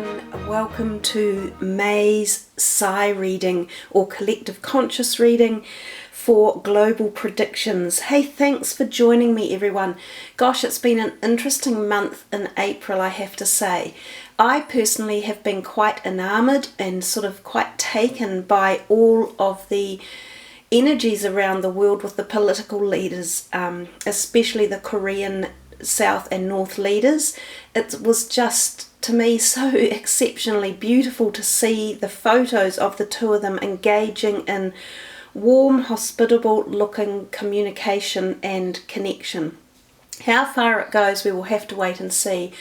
everyone, welcome to May's Psi reading or collective conscious reading for global predictions. Hey, thanks for joining me everyone. Gosh, it's been an interesting month in April, I have to say. I personally have been quite enamoured and sort of quite taken by all of the energies around the world with the political leaders, especially the Korean South and North leaders. It was just, to me, so exceptionally beautiful to see the photos of the two of them engaging in warm, hospitable looking communication and connection. How far it goes, we will have to wait and see.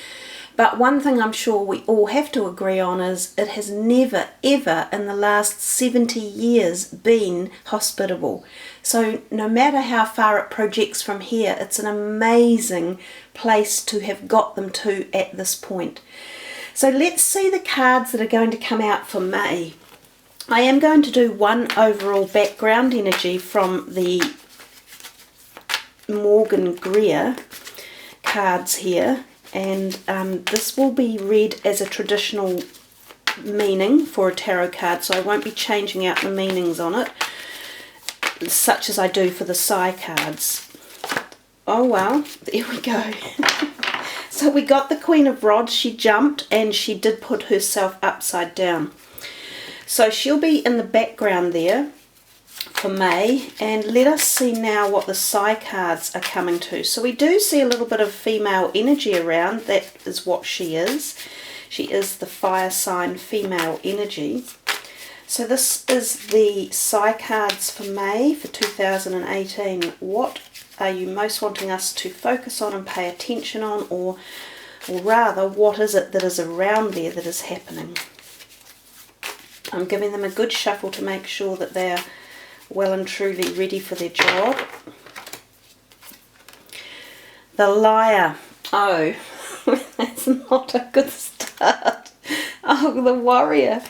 But one thing I'm sure we all have to agree on is it has never, ever in the last 70 years been hospitable. So no matter how far it projects from here, it's an amazing place to have got them to at this point. So let's see the cards that are going to come out for May. I am going to do one overall background energy from the Morgan Greer cards here. And this will be read as a traditional meaning for a tarot card, so I won't be changing out the meanings on it, such as I do for the Psi cards. Oh well, there we go. So we got the Queen of Rods. She jumped and she did put herself upside down. So she'll be in the background there for May, and let us see now what the Psi cards are coming to. So we do see a little bit of female energy around. That is what she is. She is the fire sign female energy. So this is the Psi cards for May for 2018. What are you most wanting us to focus on and pay attention on, or rather, what is it that is around there that is happening? I'm giving them a good shuffle to make sure that they're well and truly ready for their job. The Liar. Oh, that's not a good start. Oh, the Warrior.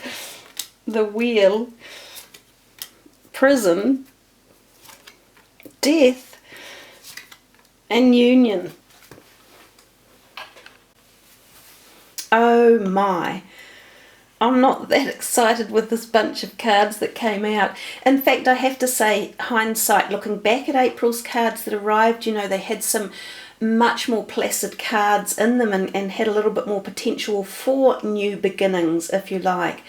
The Wheel. Prison. Death. And Union. Oh my. I'm not that excited with this bunch of cards that came out. In fact, I have to say, hindsight, looking back at April's cards that arrived, you know, they had some much more placid cards in them and had a little bit more potential for new beginnings, if you like.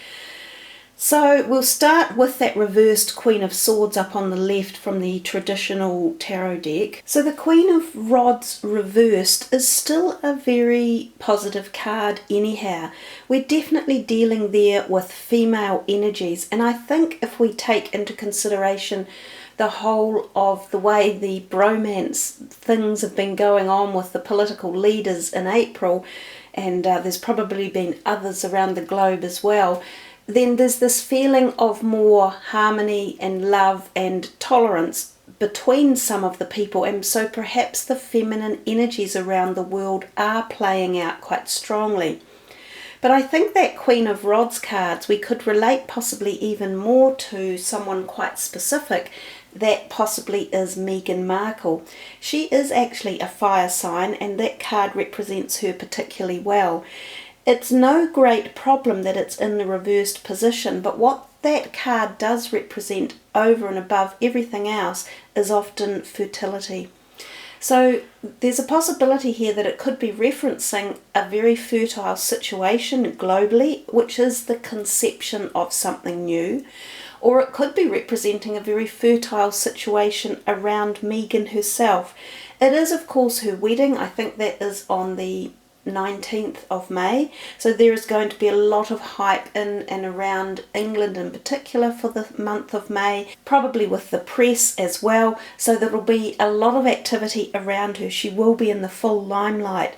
So we'll start with that reversed Queen of Swords up on the left from the traditional tarot deck. So the Queen of Rods reversed is still a very positive card anyhow. We're definitely dealing there with female energies, and I think if we take into consideration the whole of the way the bromance things have been going on with the political leaders in April, and there's probably been others around the globe as well, then there's this feeling of more harmony and love and tolerance between some of the people, and so perhaps the feminine energies around the world are playing out quite strongly. But I think that Queen of Rods cards we could relate possibly even more to someone quite specific. That possibly is Meghan Markle. She is actually a fire sign, and that card represents her particularly well. It's no great problem that it's in the reversed position, but what that card does represent over and above everything else is often fertility. So there's a possibility here that it could be referencing a very fertile situation globally, which is the conception of something new, or it could be representing a very fertile situation around Meghan herself. It is, of course, her wedding. I think that is on the 19th of May, so there is going to be a lot of hype in and around England in particular for the month of May, probably with the press as well, so there will be a lot of activity around her. She will be in the full limelight.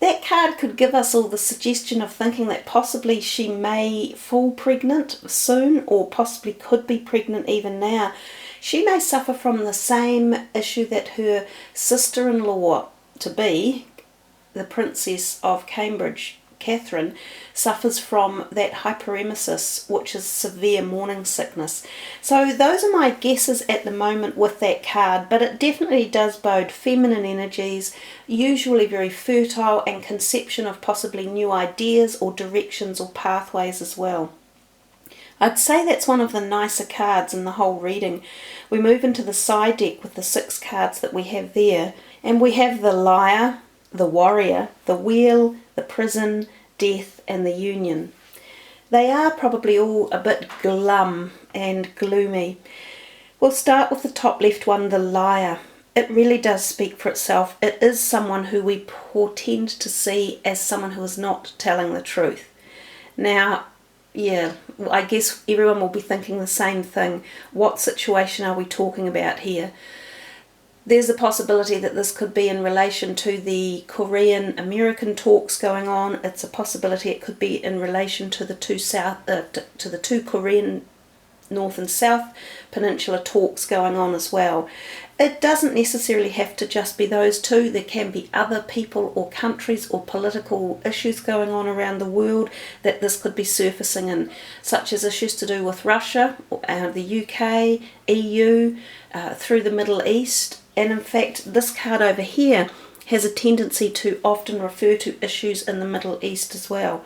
That card could give us all the suggestion of thinking that possibly she may fall pregnant soon, or possibly could be pregnant even now. She may suffer from the same issue that her sister-in-law to be, the Princess of Cambridge, Catherine, suffers from that hyperemesis, which is severe morning sickness. So those are my guesses at the moment with that card, but it definitely does bode feminine energies, usually very fertile, and conception of possibly new ideas or directions or pathways as well. I'd say that's one of the nicer cards in the whole reading. We move into the side deck with the 6 cards that we have there, and we have the Liar, the Warrior, the Wheel, the Prison, Death, and the Union. They are probably all a bit glum and gloomy. We'll start with the top left one, the Liar. It really does speak for itself. It is someone who we portend to see as someone who is not telling the truth. Now, yeah, I guess everyone will be thinking the same thing. What situation are we talking about here? There's a possibility that this could be in relation to the Korean-American talks going on. It's a possibility it could be in relation to the two Korean North and South Peninsula talks going on as well. It doesn't necessarily have to just be those two. There can be other people or countries or political issues going on around the world that this could be surfacing in, such as issues to do with Russia, the UK, EU, through the Middle East. And in fact, this card over here has a tendency to often refer to issues in the Middle East as well.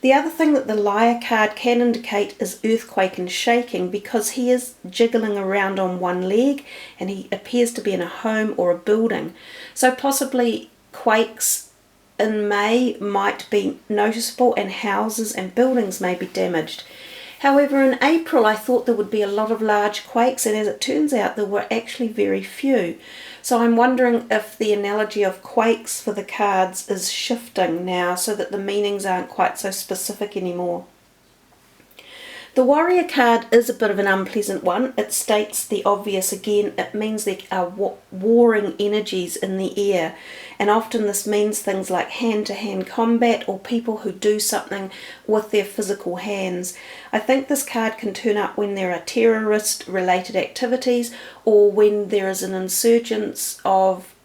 The other thing that the Liar card can indicate is earthquake and shaking, because he is jiggling around on one leg and he appears to be in a home or a building. So possibly quakes in May might be noticeable and houses and buildings may be damaged. However, in April I thought there would be a lot of large quakes, and as it turns out there were actually very few. So I'm wondering if the analogy of quakes for the cards is shifting now so that the meanings aren't quite so specific anymore. The Warrior card is a bit of an unpleasant one. It states the obvious again. It means there are warring energies in the air, and often this means things like hand-to-hand combat or people who do something with their physical hands. I think this card can turn up when there are terrorist-related activities or when there is an insurgence of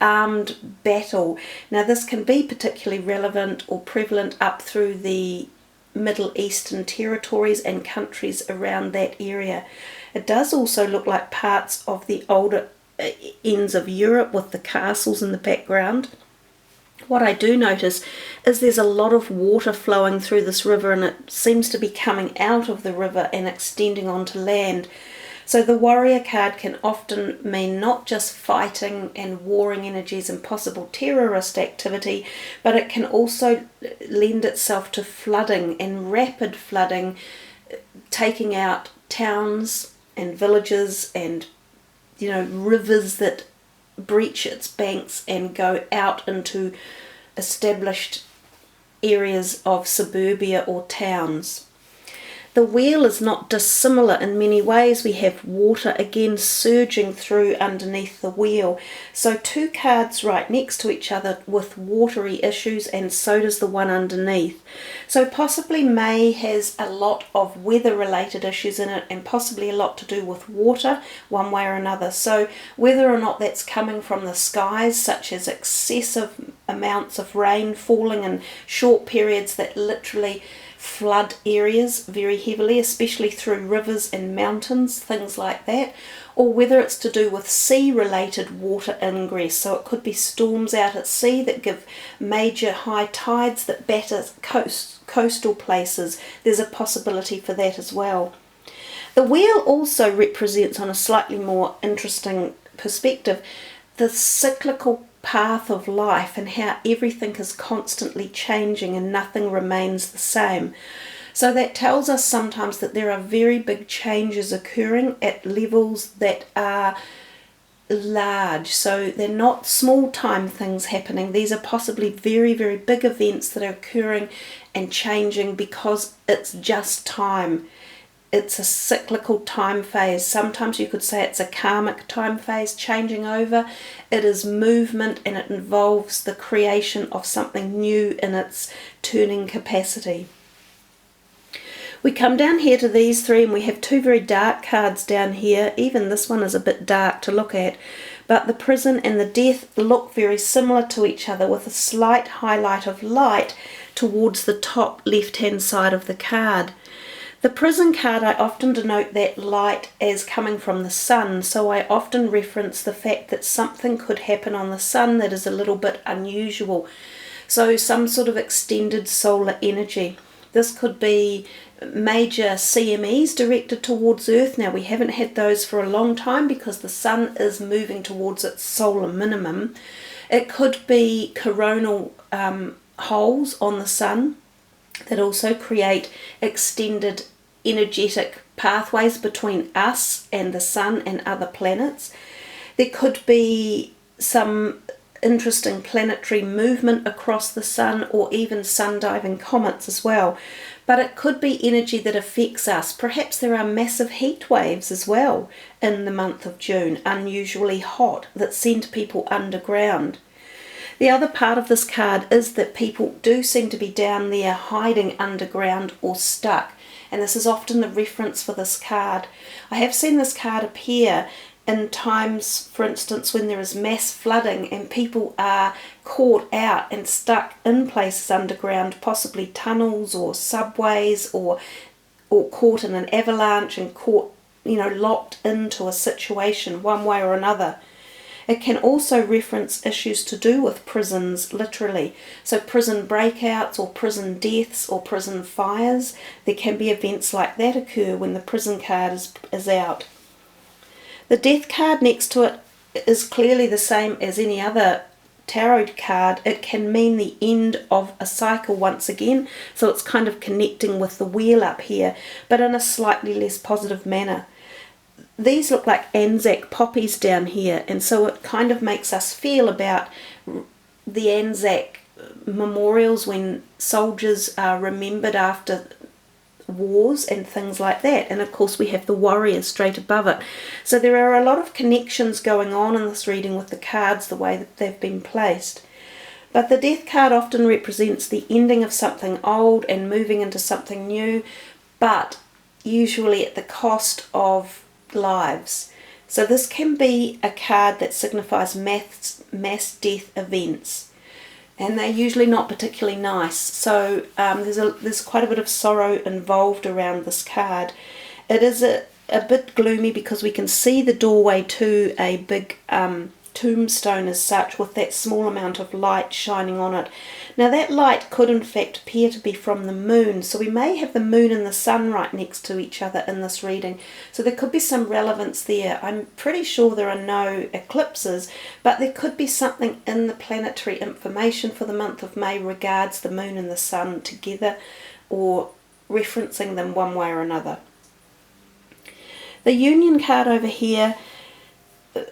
armed battle. Now this can be particularly relevant or prevalent up through the Middle Eastern territories and countries around that area. It does also look like parts of the older ends of Europe with the castles in the background. What I do notice is there's a lot of water flowing through this river, and it seems to be coming out of the river and extending onto land. So the Warrior card can often mean not just fighting and warring energies and possible terrorist activity, but it can also lend itself to flooding and rapid flooding, taking out towns and villages and, rivers that breach its banks and go out into established areas of suburbia or towns. The Wheel is not dissimilar in many ways. We have water again surging through underneath the wheel. So 2 cards right next to each other with watery issues, and so does the one underneath. So possibly May has a lot of weather-related issues in it, and possibly a lot to do with water one way or another. So whether or not that's coming from the skies, such as excessive amounts of rain falling in short periods that literally flood areas very heavily, especially through rivers and mountains, things like that, or whether it's to do with sea-related water ingress. So it could be storms out at sea that give major high tides that batter coastal places. There's a possibility for that as well. The Wheel also represents, on a slightly more interesting perspective, the cyclical path of life and how everything is constantly changing and nothing remains the same. So that tells us sometimes that there are very big changes occurring at levels that are large. So they're not small time things happening. These are possibly very, very big events that are occurring and changing because it's just time. It's a cyclical time phase. Sometimes you could say it's a karmic time phase changing over. It is movement, and it involves the creation of something new in its turning capacity. We come down here to these 3, and we have 2 very dark cards down here. Even this one is a bit dark to look at. But the Prison and the Death look very similar to each other, with a slight highlight of light towards the top left-hand side of the card. The prison card, I often denote that light as coming from the sun, so I often reference the fact that something could happen on the sun that is a little bit unusual. So some sort of extended solar energy. This could be major CMEs directed towards Earth. Now, we haven't had those for a long time because the sun is moving towards its solar minimum. It could be coronal holes on the sun that also create extended energetic pathways between us and the sun and other planets. There could be some interesting planetary movement across the sun, or even sun-diving comets as well. But it could be energy that affects us. Perhaps there are massive heat waves as well in the month of June, unusually hot, that send people underground. The other part of this card is that people do seem to be down there hiding underground or stuck, and this is often the reference for this card. I have seen this card appear in times, for instance, when there is mass flooding and people are caught out and stuck in places underground, possibly tunnels or subways, or caught in an avalanche and caught, locked into a situation one way or another. It can also reference issues to do with prisons, literally. So prison breakouts or prison deaths or prison fires. There can be events like that occur when the prison card is out. The death card next to it is clearly the same as any other tarot card. It can mean the end of a cycle once again, so it's kind of connecting with the wheel up here, but in a slightly less positive manner. These look like Anzac poppies down here, and so it kind of makes us feel about the Anzac memorials when soldiers are remembered after wars and things like that. And of course we have the warrior straight above it. So there are a lot of connections going on in this reading with the cards, the way that they've been placed. But the death card often represents the ending of something old and moving into something new, but usually at the cost of lives. So this can be a card that signifies mass death events, and they're usually not particularly nice. So there's quite a bit of sorrow involved around this card. It is a bit gloomy because we can see the doorway to a big tombstone as such, with that small amount of light shining on it. Now that light could in fact appear to be from the moon, so we may have the moon and the sun right next to each other in this reading, so there could be some relevance there. I'm pretty sure there are no eclipses, but there could be something in the planetary information for the month of May regards the moon and the sun together, or referencing them one way or another. The union card over here,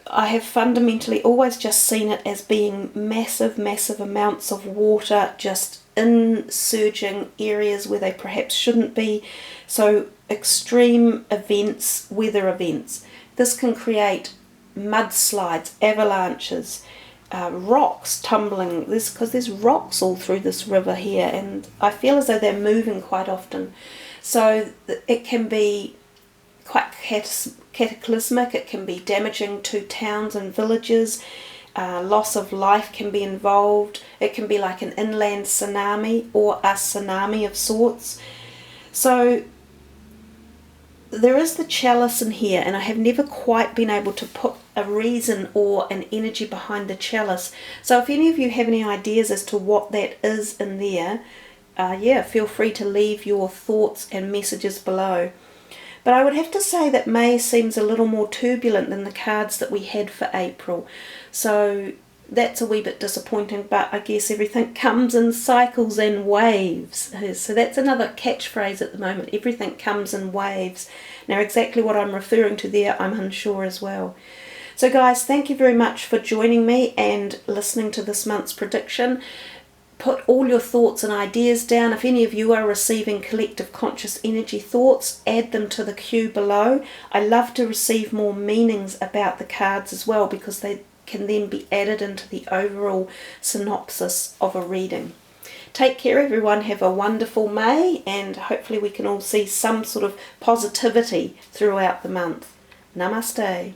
I have fundamentally always just seen it as being massive amounts of water just insurging areas where they perhaps shouldn't be. So extreme events, weather events. This can create mudslides, avalanches, rocks tumbling. Because there's rocks all through this river here, and I feel as though they're moving quite often. So it can be quite cataclysmic. It can be damaging to towns and villages. Loss of life can be involved. It can be like an inland tsunami or a tsunami of sorts. So there is the chalice in here, and I have never quite been able to put a reason or an energy behind the chalice. So if any of you have any ideas as to what that is in there, feel free to leave your thoughts and messages below. But I would have to say that May seems a little more turbulent than the cards that we had for April. So that's a wee bit disappointing, but I guess everything comes in cycles and waves. So that's another catchphrase at the moment. Everything comes in waves. Now exactly what I'm referring to there, I'm unsure as well. So guys, thank you very much for joining me and listening to this month's prediction. Put all your thoughts and ideas down. If any of you are receiving collective conscious energy thoughts, add them to the queue below. I love to receive more meanings about the cards as well, because they can then be added into the overall synopsis of a reading. Take care everyone, have a wonderful May, and hopefully we can all see some sort of positivity throughout the month. Namaste.